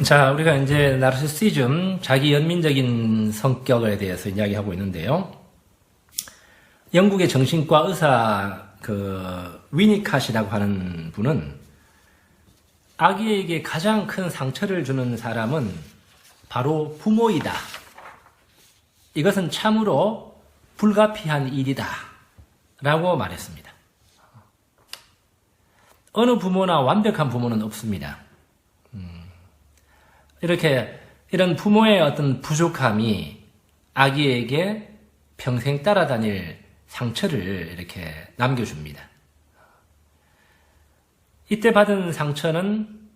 자, 우리가 이제 나르시시즘, 자기 연민적인 성격에 대해서 이야기하고 있는데요. 영국의 정신과 의사 위니캇이라고 하는 분은 아기에게 가장 큰 상처를 주는 사람은 바로 부모이다. 이것은 참으로 불가피한 일이다. 라고 말했습니다. 어느 부모나 완벽한 부모는 없습니다. 이런 부모의 어떤 부족함이 아기에게 평생 따라다닐 상처를 이렇게 남겨줍니다. 이때 받은 상처는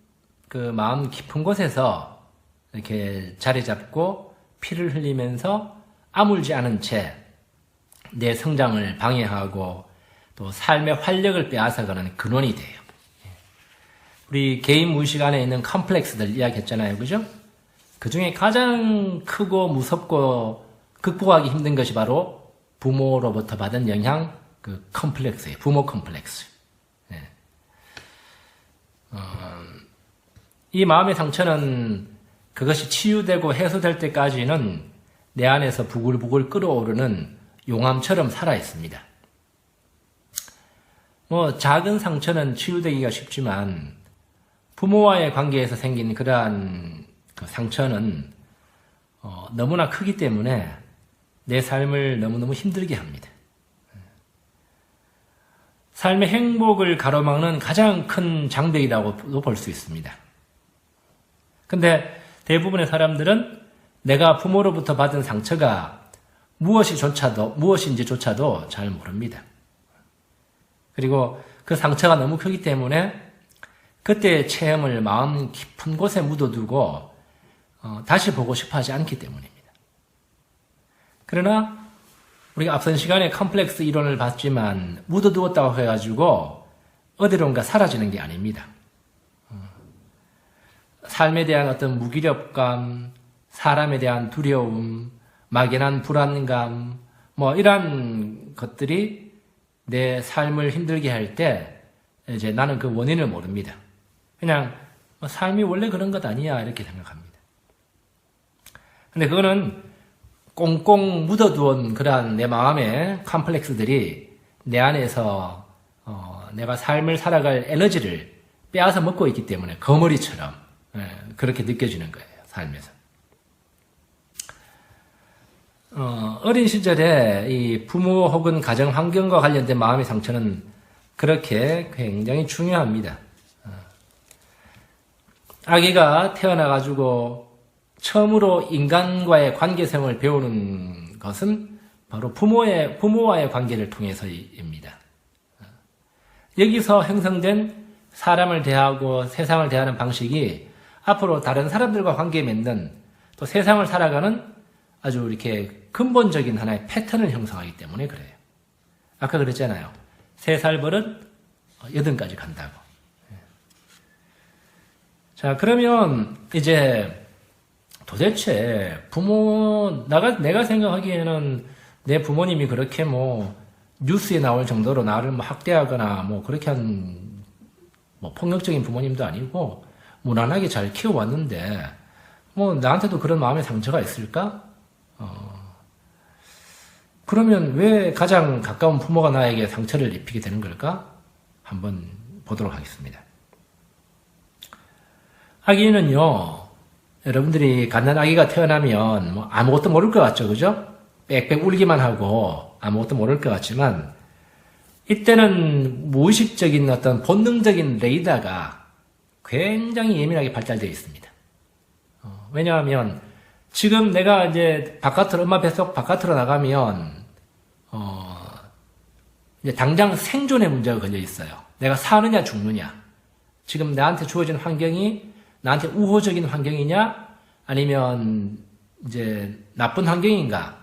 그 마음 깊은 곳에서 이렇게 자리 잡고 피를 흘리면서 아물지 않은 채 내 성장을 방해하고 또 삶의 활력을 빼앗아가는 근원이 돼요. 우리 개인 무의식 안에 있는 컴플렉스들 이야기했잖아요. 그죠? 그 중에 가장 크고 무섭고 극복하기 힘든 것이 바로 부모로부터 받은 영향, 그 컴플렉스예요. 부모 컴플렉스. 네. 이 마음의 상처는 그것이 치유되고 해소될 때까지는 내 안에서 부글부글 끓어오르는 용암처럼 살아있습니다. 작은 상처는 치유되기가 쉽지만 부모와의 관계에서 생긴 그러한 그 상처는 너무나 크기 때문에 내 삶을 너무너무 힘들게 합니다. 삶의 행복을 가로막는 가장 큰 장벽이라고도 볼 수 있습니다. 근데 대부분의 사람들은 내가 부모로부터 받은 상처가 무엇인지조차도 잘 모릅니다. 그리고 그 상처가 너무 크기 때문에 그때의 체험을 마음 깊은 곳에 묻어두고 다시 보고 싶어 하지 않기 때문입니다. 그러나 우리가 앞선 시간에 컴플렉스 이론을 봤지만 묻어두었다고 해가지고 어디론가 사라지는 게 아닙니다. 삶에 대한 어떤 무기력감, 사람에 대한 두려움, 막연한 불안감, 이런 것들이 내 삶을 힘들게 할 때 이제 나는 그 원인을 모릅니다. 그냥 삶이 원래 그런 것 아니야 이렇게 생각합니다. 근데 그거는 꽁꽁 묻어두은 그러한 내 마음의 컴플렉스들이 내 안에서 내가 삶을 살아갈 에너지를 빼앗아 먹고 있기 때문에 거머리처럼 그렇게 느껴지는 거예요. 삶에서. 어린 시절에 이 부모 혹은 가정 환경과 관련된 마음의 상처는 그렇게 굉장히 중요합니다. 아기가 태어나가지고 처음으로 인간과의 관계성을 배우는 것은 바로 부모와의 관계를 통해서입니다. 여기서 형성된 사람을 대하고 세상을 대하는 방식이 앞으로 다른 사람들과 관계 맺는 또 세상을 살아가는 아주 이렇게 근본적인 하나의 패턴을 형성하기 때문에 그래요. 아까 그랬잖아요. 3살 버릇 8까지 간다고. 자, 그러면 이제 도대체 내가 생각하기에는 내 부모님이 그렇게 뉴스에 나올 정도로 나를 학대하거나 그렇게 한 폭력적인 부모님도 아니고 무난하게 잘 키워왔는데 나한테도 그런 마음의 상처가 있을까? 그러면 왜 가장 가까운 부모가 나에게 상처를 입히게 되는 걸까? 한번 보도록 하겠습니다. 아기는요, 여러분들이 갓난 아기가 태어나면 아무것도 모를 것 같죠, 그죠? 빽빽 울기만 하고 아무것도 모를 것 같지만 이때는 무의식적인 어떤 본능적인 레이더가 굉장히 예민하게 발달되어 있습니다. 왜냐하면 지금 내가 이제 엄마 뱃속 바깥으로 나가면 이제 당장 생존의 문제가 걸려 있어요. 내가 사느냐 죽느냐. 지금 나한테 주어진 환경이 나한테 우호적인 환경이냐 아니면 이제 나쁜 환경인가.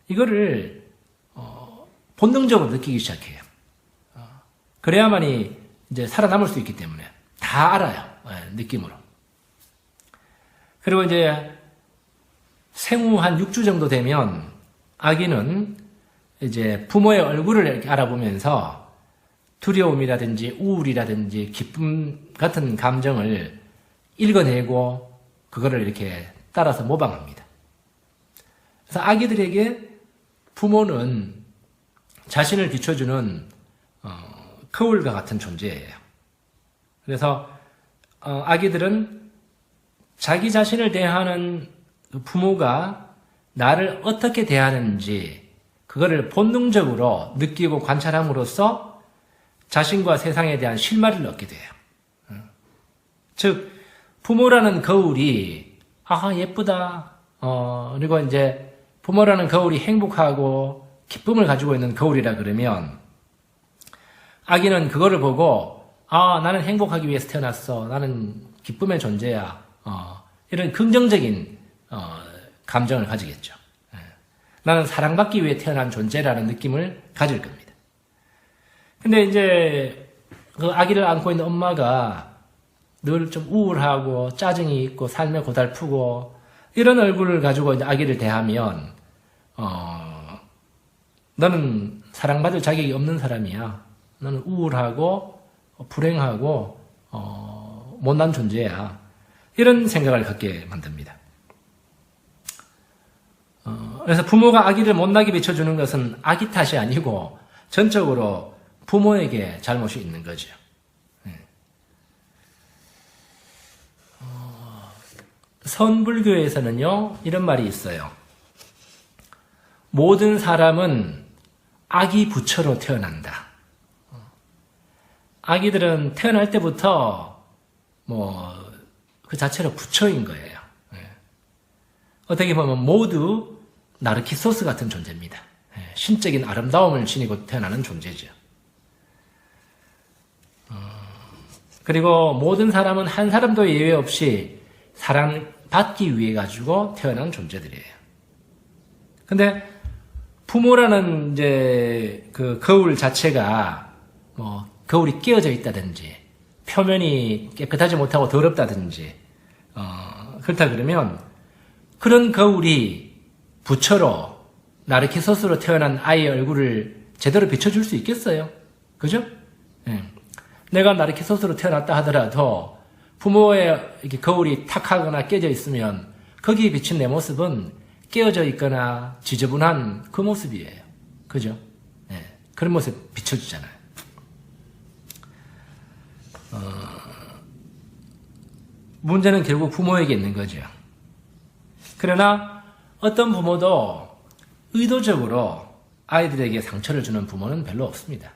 이거를 본능적으로 느끼기 시작해요. 그래야만이 이제 살아남을 수 있기 때문에 다 알아요. 느낌으로. 그리고 이제 생후 한 6주 정도 되면 아기는 이제 부모의 얼굴을 이렇게 알아보면서 두려움이라든지 우울이라든지 기쁨 같은 감정을 읽어내고 그거를 이렇게 따라서 모방합니다. 그래서 아기들에게 부모는 자신을 비춰주는 거울과 같은 존재예요. 그래서 아기들은 자기 자신을 대하는 부모가 나를 어떻게 대하는지 그거를 본능적으로 느끼고 관찰함으로써 자신과 세상에 대한 실마리를 얻게 돼요. 즉 부모라는 거울이 예쁘다. 그리고 이제 부모라는 거울이 행복하고 기쁨을 가지고 있는 거울이라 그러면 아기는 그거를 보고 나는 행복하기 위해서 태어났어. 나는 기쁨의 존재야. 이런 긍정적인 감정을 가지겠죠. 나는 사랑받기 위해 태어난 존재라는 느낌을 가질 겁니다. 근데 이제 그 아기를 안고 있는 엄마가 늘 좀 우울하고 짜증이 있고 삶에 고달프고 이런 얼굴을 가지고 이제 아기를 대하면 너는 사랑받을 자격이 없는 사람이야. 너는 우울하고 불행하고 못난 존재야. 이런 생각을 갖게 만듭니다. 그래서 부모가 아기를 못나게 비춰주는 것은 아기 탓이 아니고 전적으로 부모에게 잘못이 있는 거죠. 선불교에서는요, 이런 말이 있어요. 모든 사람은 아기 부처로 태어난다. 아기들은 태어날 때부터 그 자체로 부처인 거예요. 어떻게 보면 모두 나르키소스 같은 존재입니다. 신적인 아름다움을 지니고 태어나는 존재죠. 그리고 모든 사람은 한 사람도 예외 없이 사랑받기 위해 가지고 태어난 존재들이에요. 근데 부모라는 이제 그 거울 자체가 거울이 끼어져 있다든지 표면이 깨끗하지 못하고 더럽다든지 그렇다 그러면 그런 거울이 부처로 나르키소스로 태어난 아이의 얼굴을 제대로 비춰줄 수 있겠어요? 그죠? 내가 나르키소스로 태어났다 하더라도 부모의 이렇게 거울이 탁하거나 깨져 있으면 거기에 비친 내 모습은 깨어져 있거나 지저분한 그 모습이에요. 그죠? 그런 모습 비춰주잖아요. 문제는 결국 부모에게 있는 거죠. 그러나 어떤 부모도 의도적으로 아이들에게 상처를 주는 부모는 별로 없습니다.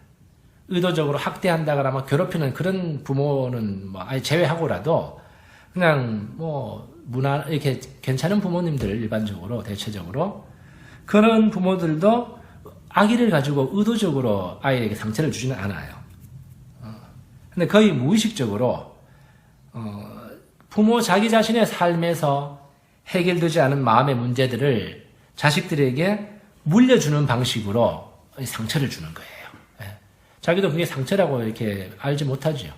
의도적으로 학대한다거나 괴롭히는 그런 부모는 아예 제외하고라도 그냥 이렇게 괜찮은 부모님들 일반적으로 대체적으로 그런 부모들도 아기를 가지고 의도적으로 아이에게 상처를 주지는 않아요. 근데 거의 무의식적으로 부모 자기 자신의 삶에서 해결되지 않은 마음의 문제들을 자식들에게 물려주는 방식으로 상처를 주는 거예요. 자기도 그게 상처라고 이렇게 알지 못하죠.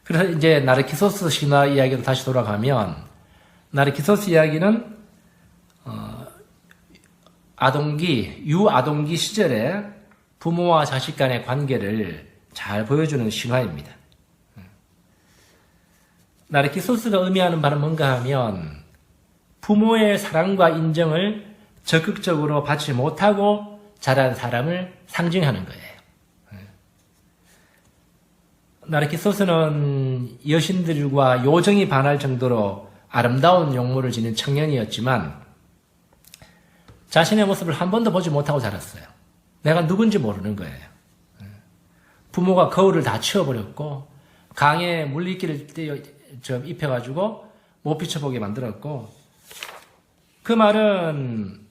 그래서 이제 나르키소스 신화 이야기로 다시 돌아가면 나르키소스 이야기는 유아동기 시절에 부모와 자식 간의 관계를 잘 보여주는 신화입니다. 나르키소스가 의미하는 바는 뭔가 하면 부모의 사랑과 인정을 적극적으로 받지 못하고 자란 사람을 상징하는 거예요. 나르키소스는 여신들과 요정이 반할 정도로 아름다운 용모를 지닌 청년이었지만 자신의 모습을 한 번도 보지 못하고 자랐어요. 내가 누군지 모르는 거예요. 부모가 거울을 다 치워버렸고 강에 물리기를 입혀가지고 못 비춰보게 만들었고 그 말은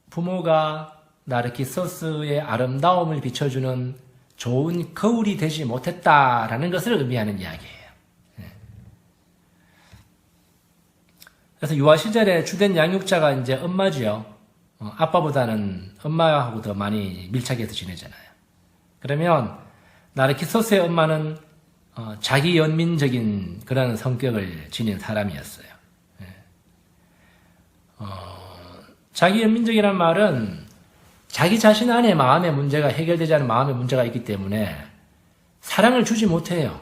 부모가 나르키소스의 아름다움을 비춰주는 좋은 거울이 되지 못했다라는 것을 의미하는 이야기예요. 그래서 유아 시절에 주된 양육자가 이제 엄마지요. 아빠보다는 엄마하고 더 많이 밀착해서 지내잖아요. 그러면 나르키소스의 엄마는 자기 연민적인 그런 성격을 지닌 사람이었어요. 자기 연민적이란 말은 자기 자신 안에 마음의 문제가 해결되지 않은 마음의 문제가 있기 때문에 사랑을 주지 못해요.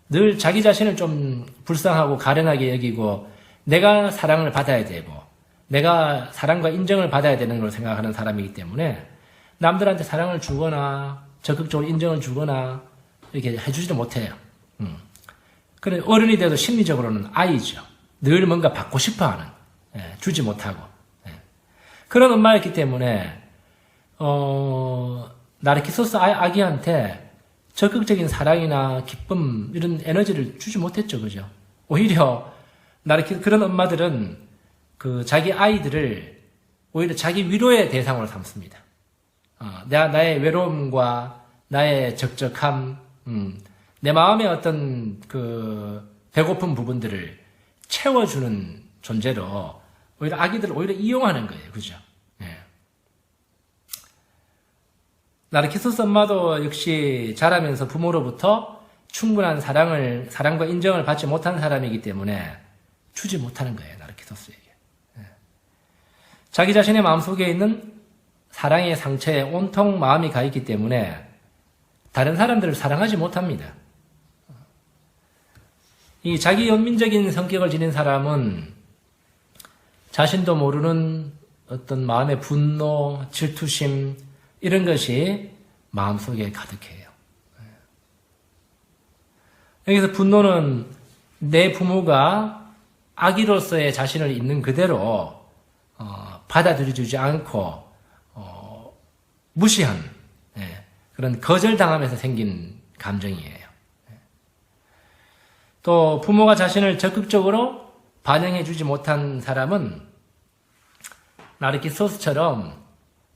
늘 자기 자신을 좀 불쌍하고 가련하게 여기고 내가 사랑을 받아야 되고 내가 사랑과 인정을 받아야 되는 걸 생각하는 사람이기 때문에 남들한테 사랑을 주거나 적극적으로 인정을 주거나 이렇게 해주지도 못해요. 그래 어른이 돼도 심리적으로는 아이죠. 늘 뭔가 받고 싶어하는, 주지 못하고 그런 엄마였기 때문에 나르키소스 아기한테 적극적인 사랑이나 기쁨 이런 에너지를 주지 못했죠, 그죠? 오히려 그런 엄마들은 그 자기 아이들을 오히려 자기 위로의 대상으로 삼습니다. 나의 외로움과 나의 적적함, 내 마음의 어떤 그 배고픈 부분들을 채워주는 존재로 오히려 아기들을 오히려 이용하는 거예요, 그죠? 나르키소스 엄마도 역시 자라면서 부모로부터 충분한 사랑과 인정을 받지 못한 사람이기 때문에 주지 못하는 거예요, 나르키소스에게. 자기 자신의 마음속에 있는 사랑의 상처에 온통 마음이 가 있기 때문에 다른 사람들을 사랑하지 못합니다. 이 자기 연민적인 성격을 지닌 사람은 자신도 모르는 어떤 마음의 분노, 질투심 이런 것이 마음속에 가득해요. 여기서 분노는 내 부모가 아기로서의 자신을 있는 그대로 받아들여주지 않고 무시한 그런 거절당하면서 생긴 감정이에요. 또 부모가 자신을 적극적으로 반영해주지 못한 사람은 나르키소스처럼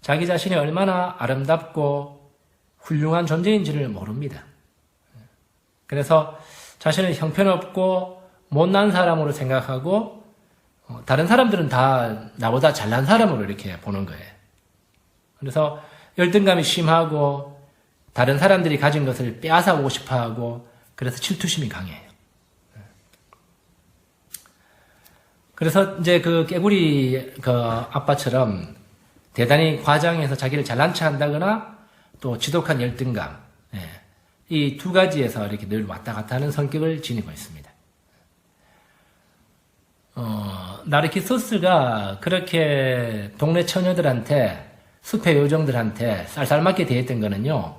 자기 자신이 얼마나 아름답고 훌륭한 존재인지를 모릅니다. 그래서 자신을 형편없고 못난 사람으로 생각하고 다른 사람들은 다 나보다 잘난 사람으로 이렇게 보는 거예요. 그래서 열등감이 심하고 다른 사람들이 가진 것을 빼앗아오고 싶어하고 그래서 질투심이 강해요. 그래서 이제 그 깨구리 그 아빠처럼 대단히 과장해서 자기를 잘난 체 한다거나 또 지독한 열등감, 이 두 가지에서 이렇게 늘 왔다 갔다 하는 성격을 지니고 있습니다. 나르키소스가 그렇게 동네 처녀들한테 숲의 요정들한테 쌀쌀맞게 대했던 거는요,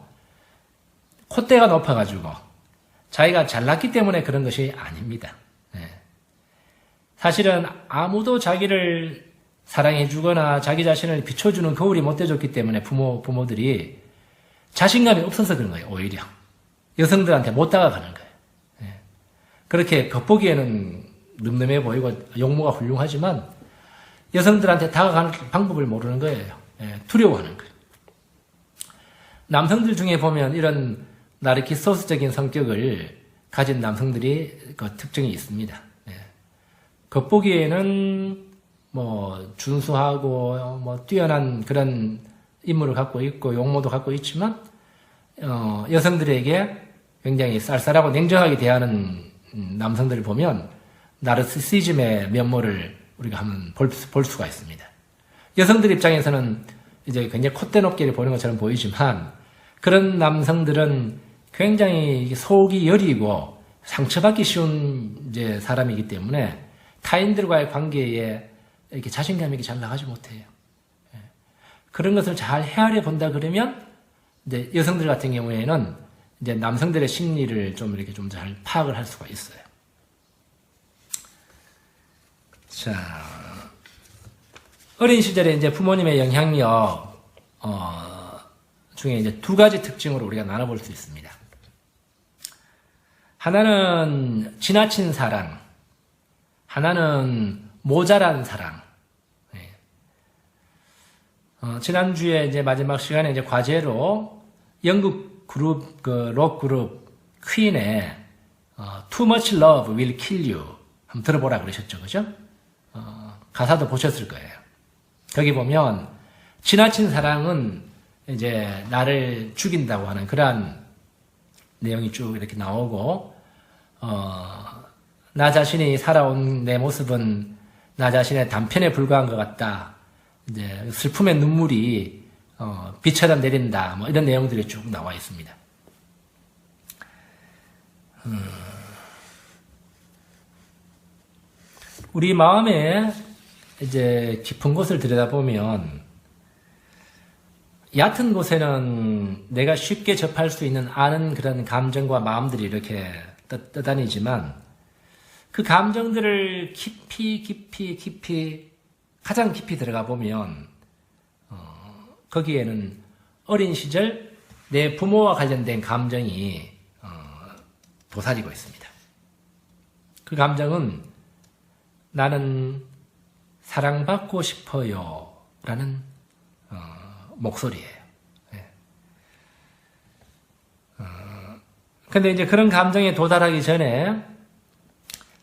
콧대가 높아가지고 자기가 잘났기 때문에 그런 것이 아닙니다. 사실은 아무도 자기를 사랑해주거나 자기 자신을 비춰주는 거울이 못 돼줬기 때문에 부모들이 자신감이 없어서 그런 거예요, 오히려. 여성들한테 못 다가가는 거예요. 그렇게 겉보기에는 늠름해 보이고 용모가 훌륭하지만 여성들한테 다가가는 방법을 모르는 거예요. 두려워하는 거예요. 남성들 중에 보면 이런 나르키소스적인 성격을 가진 남성들이 그 특징이 있습니다. 겉보기에는 뭐 준수하고 뭐 뛰어난 그런 인물을 갖고 있고 용모도 갖고 있지만 여성들에게 굉장히 쌀쌀하고 냉정하게 대하는 남성들을 보면 나르시시즘의 면모를 우리가 한번 볼 수가 있습니다. 여성들 입장에서는 이제 굉장히 콧대 높게 보는 것처럼 보이지만 그런 남성들은 굉장히 속이 여리고 상처받기 쉬운 이제 사람이기 때문에 타인들과의 관계에 이렇게 자신감 있게 잘 나가지 못해요. 그런 것을 잘 헤아려 본다 그러면 이제 여성들 같은 경우에는 이제 남성들의 심리를 좀 이렇게 좀 잘 파악을 할 수가 있어요. 자, 어린 시절에 이제 부모님의 영향력 중에 이제 두 가지 특징으로 우리가 나눠볼 수 있습니다. 하나는 지나친 사랑, 하나는 모자란 사랑. 지난주에 이제 마지막 시간에 이제 과제로 영국 그룹, 록 그룹 퀸의 Too Much Love Will Kill You 한번 들어보라 그러셨죠, 그죠? 가사도 보셨을 거예요. 거기 보면 지나친 사랑은 이제 나를 죽인다고 하는 그러한 내용이 쭉 이렇게 나오고, 나 자신이 살아온 내 모습은 나 자신의 단편에 불과한 것 같다. 이제 슬픔의 눈물이 비처럼 내린다. 뭐 이런 내용들이 쭉 나와 있습니다. 우리 마음에 이제 깊은 곳을 들여다보면 얕은 곳에는 내가 쉽게 접할 수 있는 아는 그런 감정과 마음들이 이렇게 떠다니지만 그 감정들을 깊이 가장 깊이 들어가 보면 거기에는 어린 시절 내 부모와 관련된 감정이 도사리고 있습니다. 그 감정은 나는 사랑받고 싶어요 라는 목소리예요. 근데 이제 그런 감정에 도달하기 전에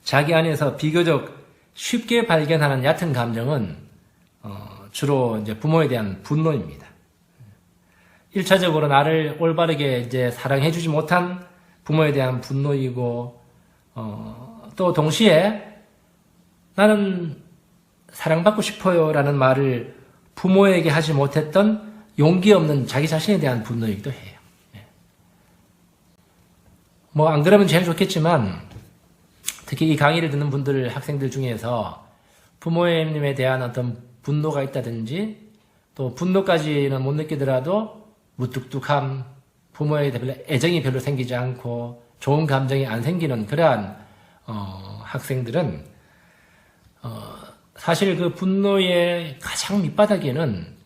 자기 안에서 비교적 쉽게 발견하는 얕은 감정은 주로 이제 부모에 대한 분노입니다. 1차적으로 나를 올바르게 이제 사랑해주지 못한 부모에 대한 분노이고, 또 동시에 나는 사랑받고 싶어요 라는 말을 부모에게 하지 못했던 용기 없는 자기 자신에 대한 분노이기도 해요. 뭐 안 그러면 제일 좋겠지만 특히 이 강의를 듣는 분들, 학생들 중에서 부모님에 대한 어떤 분노가 있다든지 또 분노까지는 못 느끼더라도 무뚝뚝함, 부모에 대해 애정이 별로 생기지 않고 좋은 감정이 안 생기는 그러한 학생들은 사실 그 분노의 가장 밑바닥에는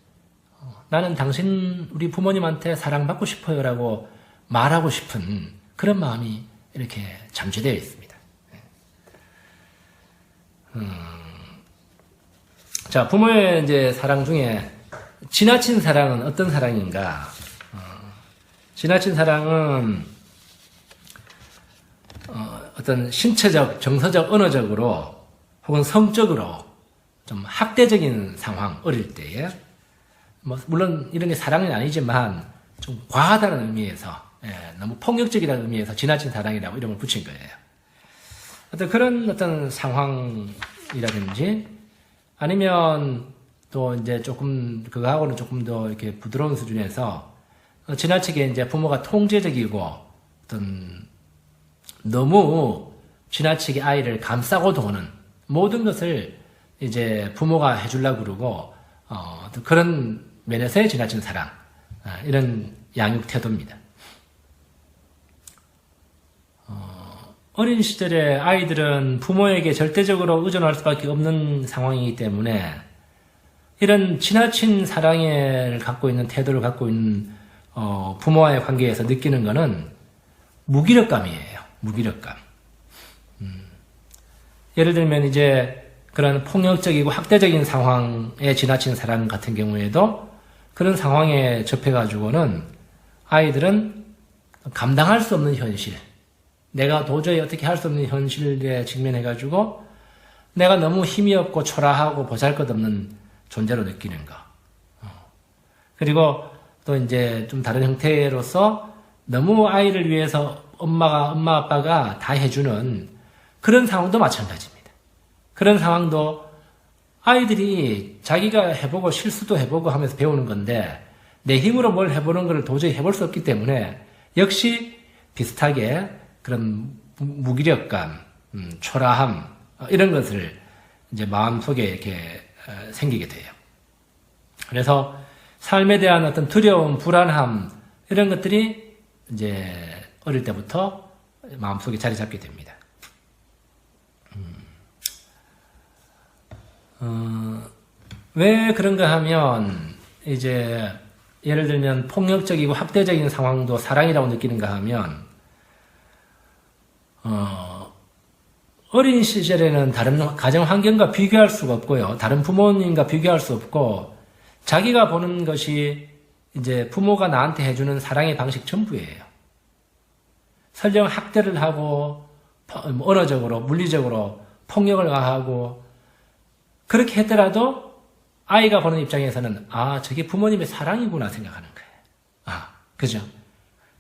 나는 당신 우리 부모님한테 사랑받고 싶어요 라고 말하고 싶은 그런 마음이 이렇게 잠재되어 있습니다. 자, 부모의 이제 사랑 중에 지나친 사랑은 어떤 사랑인가? 지나친 사랑은 어떤 신체적, 정서적, 언어적으로 혹은 성적으로 좀 학대적인 상황, 어릴 때에 뭐 물론 이런 게 사랑은 아니지만 좀 과하다는 의미에서 너무 폭력적이라는 의미에서 지나친 사랑이라고 이름을 붙인 거예요. 어떤 그런 어떤 상황이라든지 아니면 또 이제 조금 그거하고는 조금 더 이렇게 부드러운 수준에서 지나치게 이제 부모가 통제적이고 어떤 너무 지나치게 아이를 감싸고 도는 모든 것을 이제 부모가 해주려고 그러고 그런 면에서의 지나친 사랑 이런 양육 태도입니다. 어린 시절에 아이들은 부모에게 절대적으로 의존할 수밖에 없는 상황이기 때문에 이런 지나친 사랑을 갖고 있는 태도를 갖고 있는 부모와의 관계에서 느끼는 것은 무기력감이에요. 무기력감. 예를 들면 이제 그런 폭력적이고 학대적인 상황에 지나친 사랑 같은 경우에도 그런 상황에 접해가지고는 아이들은 감당할 수 없는 현실, 내가 도저히 어떻게 할 수 없는 현실에 직면해가지고 내가 너무 힘이 없고 초라하고 보잘것없는 존재로 느끼는 거. 그리고 또 이제 좀 다른 형태로서 너무 아이를 위해서 엄마 아빠가 다 해주는 그런 상황도 마찬가지입니다. 그런 상황도 아이들이 자기가 해보고 실수도 해보고 하면서 배우는 건데 내 힘으로 뭘 해보는 걸 도저히 해볼 수 없기 때문에 역시 비슷하게 그런 무기력감, 초라함 이런 것을 이제 마음속에 이렇게 생기게 돼요. 그래서 삶에 대한 어떤 두려움, 불안함 이런 것들이 이제 어릴 때부터 마음속에 자리 잡게 됩니다. 왜 그런가 하면 이제 예를 들면 폭력적이고 학대적인 상황도 사랑이라고 느끼는가 하면 어린 시절에는 다른 가정 환경과 비교할 수가 없고요. 다른 부모님과 비교할 수 없고 자기가 보는 것이 이제 부모가 나한테 해주는 사랑의 방식 전부예요. 설령 학대를 하고 언어적으로 물리적으로 폭력을 가하고 그렇게 했더라도 아이가 보는 입장에서는 저게 부모님의 사랑이구나 생각하는 거예요. 그죠?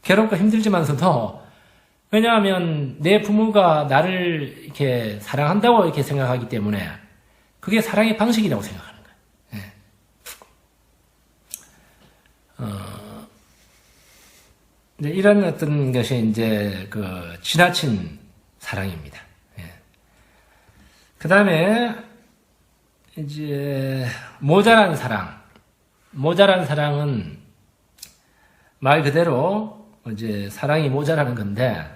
괴롭고 힘들지만서도 왜냐하면 내 부모가 나를 이렇게 사랑한다고 이렇게 생각하기 때문에 그게 사랑의 방식이라고 생각하는 거예요. 이런 어떤 것이 이제 그 지나친 사랑입니다. 그 다음에 이제 모자란 사랑. 모자란 사랑은 말 그대로 이제 사랑이 모자라는 건데,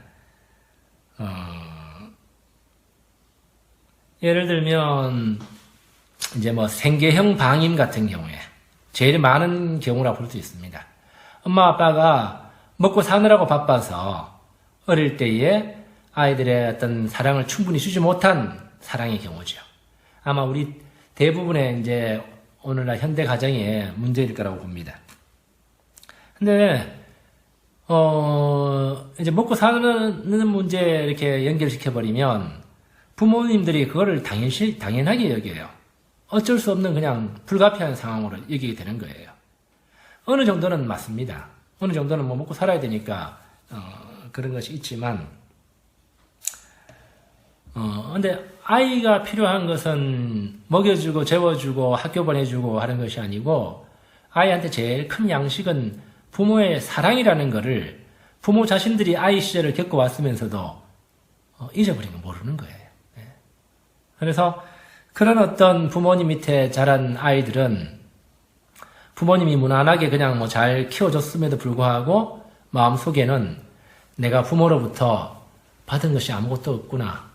예를 들면 이제 뭐 생계형 방임 같은 경우에 제일 많은 경우라 볼 수 있습니다. 엄마 아빠가 먹고 사느라고 바빠서 어릴 때에 아이들의 어떤 사랑을 충분히 주지 못한 사랑의 경우죠. 아마 우리 대부분의 이제 오늘날 현대 가정의 문제일 거라고 봅니다. 근데 이제 먹고 사는 문제 이렇게 연결시켜 버리면 부모님들이 그거를 당연하게 여겨요. 어쩔 수 없는 그냥 불가피한 상황으로 여기게 되는 거예요. 어느 정도는 맞습니다. 어느 정도는 뭐 먹고 살아야 되니까 그런 것이 있지만, 근데 아이가 필요한 것은 먹여주고 재워주고 학교 보내주고 하는 것이 아니고, 아이한테 제일 큰 양식은 부모의 사랑이라는 거를 부모 자신들이 아이 시절을 겪어왔으면서도 잊어버리면 모르는 거예요. 그래서 그런 어떤 부모님 밑에 자란 아이들은 부모님이 무난하게 그냥 뭐 잘 키워줬음에도 불구하고 마음속에는 내가 부모로부터 받은 것이 아무것도 없구나.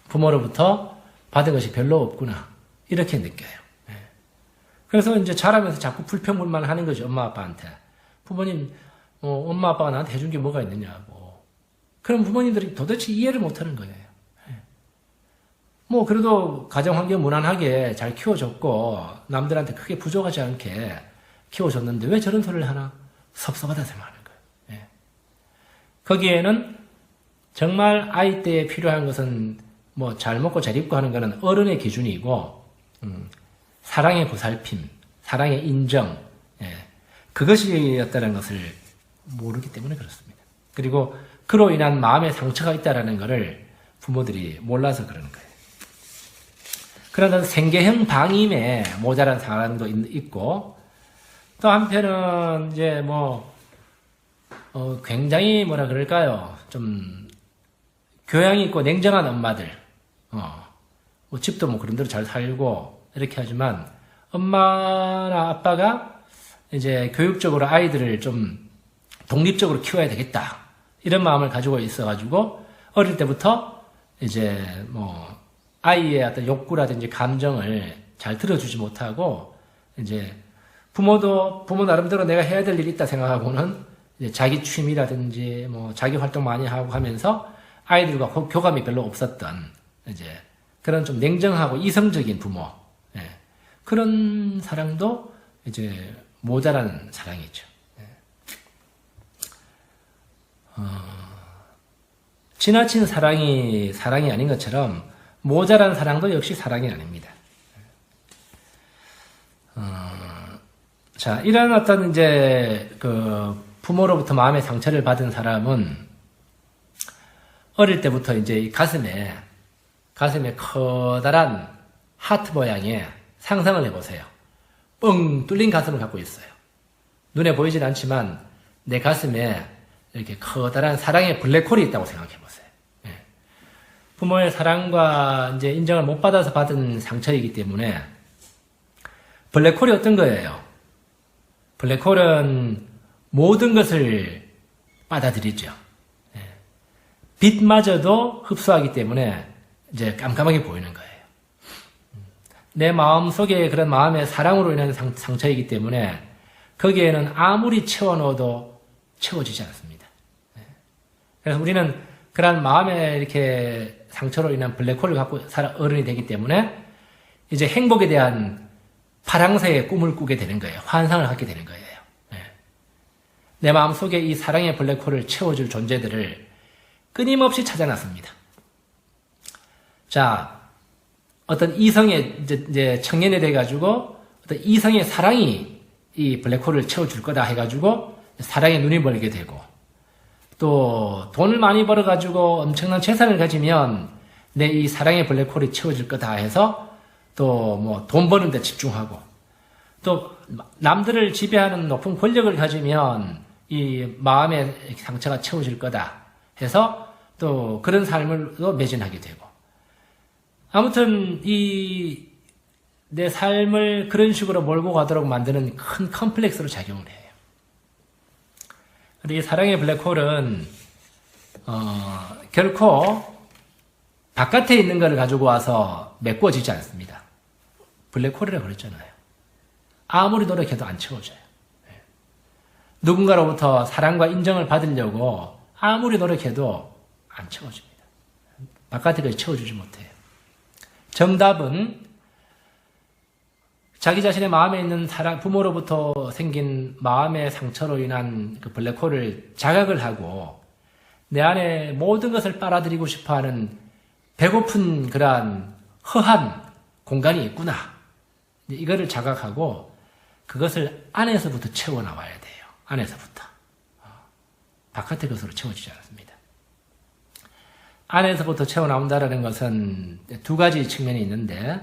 부모로부터 받은 것이 별로 없구나. 이렇게 느껴요. 그래서 이제 자라면서 자꾸 불평불만 하는 거죠. 엄마 아빠한테. 부모님, 엄마 아빠가 나한테 해준 게 뭐가 있느냐고. 그럼 부모님들이 도대체 이해를 못하는 거예요. 뭐 그래도 가정환경 무난하게 잘 키워줬고 남들한테 크게 부족하지 않게 키워줬는데 왜 저런 소리를 하나? 섭섭하다 생각하는 거예요. 거기에는 정말 아이 때에 필요한 것은 뭐 잘 먹고 잘 입고 하는 거는 어른의 기준이고, 사랑의 보살핌, 사랑의 인정, 그것이었다는 것을 모르기 때문에 그렇습니다. 그리고 그로 인한 마음의 상처가 있다는 것을 부모들이 몰라서 그러는 거예요. 그런 생계형 방임에 모자란 사람도 있고, 또 한편은 이제 뭐 굉장히 뭐라 그럴까요? 좀 교양이 있고 냉정한 엄마들, 뭐 집도 뭐 그런 대로 잘 살고 이렇게 하지만 엄마나 아빠가 이제 교육적으로 아이들을 좀 독립적으로 키워야 되겠다 이런 마음을 가지고 있어가지고 어릴 때부터 이제 뭐 아이의 어떤 욕구라든지 감정을 잘 들어주지 못하고 이제 부모 나름대로 내가 해야 될 일이 있다 생각하고는 이제 자기 취미라든지 뭐 자기 활동 많이 하고 하면서 아이들과 교감이 별로 없었던 이제 그런 좀 냉정하고 이성적인 부모, 그런 사랑도 이제 모자란 사랑이죠. 지나친 사랑이 아닌 것처럼 모자란 사랑도 역시 사랑이 아닙니다. 자, 이런 어떤 이제 그 부모로부터 마음의 상처를 받은 사람은 어릴 때부터 이제 가슴에 커다란 하트 모양의 상상을 해보세요. 뻥 뚫린 가슴을 갖고 있어요. 눈에 보이진 않지만 내 가슴에 이렇게 커다란 사랑의 블랙홀이 있다고 생각해보세요. 부모의 사랑과 이제 인정을 못 받아서 받은 상처이기 때문에 블랙홀이 어떤 거예요? 블랙홀은 모든 것을 빨아들이죠. 빛마저도 흡수하기 때문에 이제 깜깜하게 보이는 거예요. 내 마음 속에 그런 마음의 사랑으로 인한 상처이기 때문에 거기에는 아무리 채워넣어도 채워지지 않습니다. 그래서 우리는 그런 마음에 이렇게 상처로 인한 블랙홀을 갖고 어른이 되기 때문에 이제 행복에 대한 파랑새의 꿈을 꾸게 되는 거예요. 환상을 갖게 되는 거예요. 내 마음 속에 이 사랑의 블랙홀을 채워줄 존재들을 끊임없이 찾아놨습니다. 자, 어떤 이성의 이제 청년이 돼가지고 어떤 이성의 사랑이 이 블랙홀을 채워줄 거다 해가지고 사랑에 눈이 멀게 되고, 또 돈을 많이 벌어가지고 엄청난 재산을 가지면 내 이 사랑의 블랙홀이 채워질 거다 해서 또 뭐 돈 버는 데 집중하고, 또 남들을 지배하는 높은 권력을 가지면 이 마음의 상처가 채워질 거다 해서 또 그런 삶을 매진하게 되고, 아무튼 내 삶을 그런 식으로 몰고 가도록 만드는 큰 컴플렉스로 작용을 해요. 근데 이 사랑의 블랙홀은 결코 바깥에 있는 것을 가지고 와서 메꿔지지 않습니다. 블랙홀이라고 그랬잖아요. 아무리 노력해도 안 채워져요. 누군가로부터 사랑과 인정을 받으려고 아무리 노력해도 안 채워집니다. 바깥에 걸 채워주지 못해요. 정답은 자기 자신의 마음에 있는 부모로부터 생긴 마음의 상처로 인한 그 블랙홀을 자각을 하고 내 안에 모든 것을 빨아들이고 싶어하는 배고픈 그러한 허한 공간이 있구나. 이거를 자각하고 그것을 안에서부터 채워나와야 돼요. 안에서부터. 바깥의 것으로 채워지지 않습니다. 안에서부터 채워나온다는 것은 두 가지 측면이 있는데,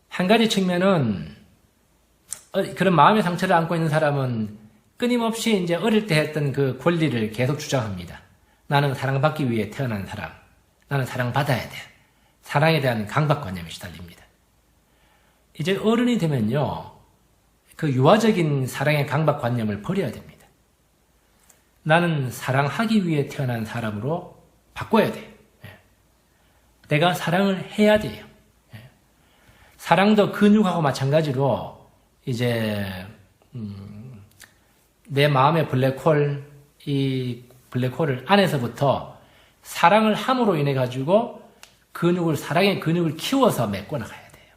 한 가지 측면은 그런 마음의 상처를 안고 있는 사람은 끊임없이 이제 어릴 때 했던 그 권리를 계속 주장합니다. 나는 사랑받기 위해 태어난 사람. 나는 사랑받아야 돼. 사랑에 대한 강박관념이 시달립니다. 이제 어른이 되면요, 그 유아적인 사랑의 강박관념을 버려야 됩니다. 나는 사랑하기 위해 태어난 사람으로 바꿔야 돼요. 내가 사랑을 해야 돼요. 사랑도 근육하고 마찬가지로 이제 내 마음의 블랙홀, 이 블랙홀을 안에서부터 사랑을 함으로 인해 가지고 사랑의 근육을 키워서 메꿔 나가야 돼요.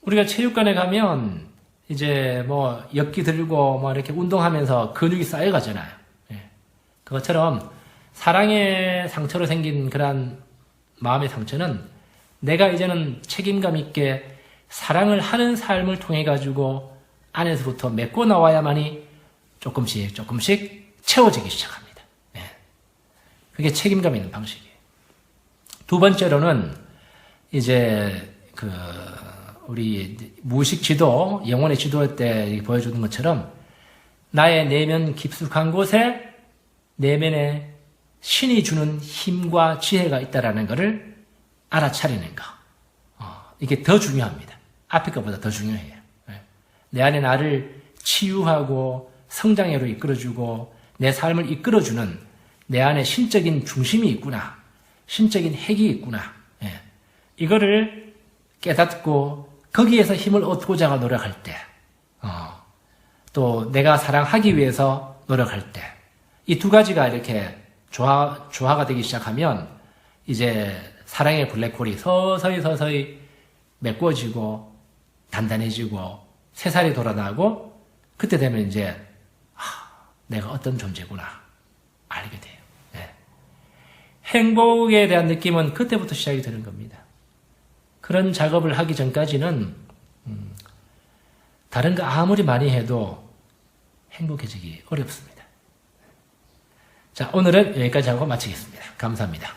우리가 체육관에 가면 이제 뭐 엽기 들고 뭐 이렇게 운동하면서 근육이 쌓여가잖아요. 그것처럼 사랑의 상처로 생긴 그러한 마음의 상처는 내가 이제는 책임감 있게 사랑을 하는 삶을 통해 가지고 안에서부터 메꿔 나와야만이 조금씩 채워지기 시작합니다. 그게 책임감 있는 방식이에요. 두 번째로는 이제 우리 무의식 지도, 영혼의 지도 때 보여주는 것처럼 나의 내면 깊숙한 곳에 내면에 신이 주는 힘과 지혜가 있다라는 것을 알아차리는 거. 이게 더 중요합니다. 앞에 것보다 더 중요해요. 내 안에 나를 치유하고 성장으로 이끌어주고 내 삶을 이끌어주는 내 안에 신적인 중심이 있구나. 신적인 핵이 있구나. 이거를 깨닫고 거기에서 힘을 얻고자 노력할 때, 또 내가 사랑하기 위해서 노력할 때, 이 두 가지가 이렇게 조화가 되기 시작하면 이제 사랑의 블랙홀이 서서히 메꿔지고 단단해지고 새살이 돌아나고 그때 되면 이제 내가 어떤 존재구나 알게 돼요. 행복에 대한 느낌은 그때부터 시작이 되는 겁니다. 그런 작업을 하기 전까지는 다른 거 아무리 많이 해도 행복해지기 어렵습니다. 자, 오늘은 여기까지 하고 마치겠습니다. 감사합니다.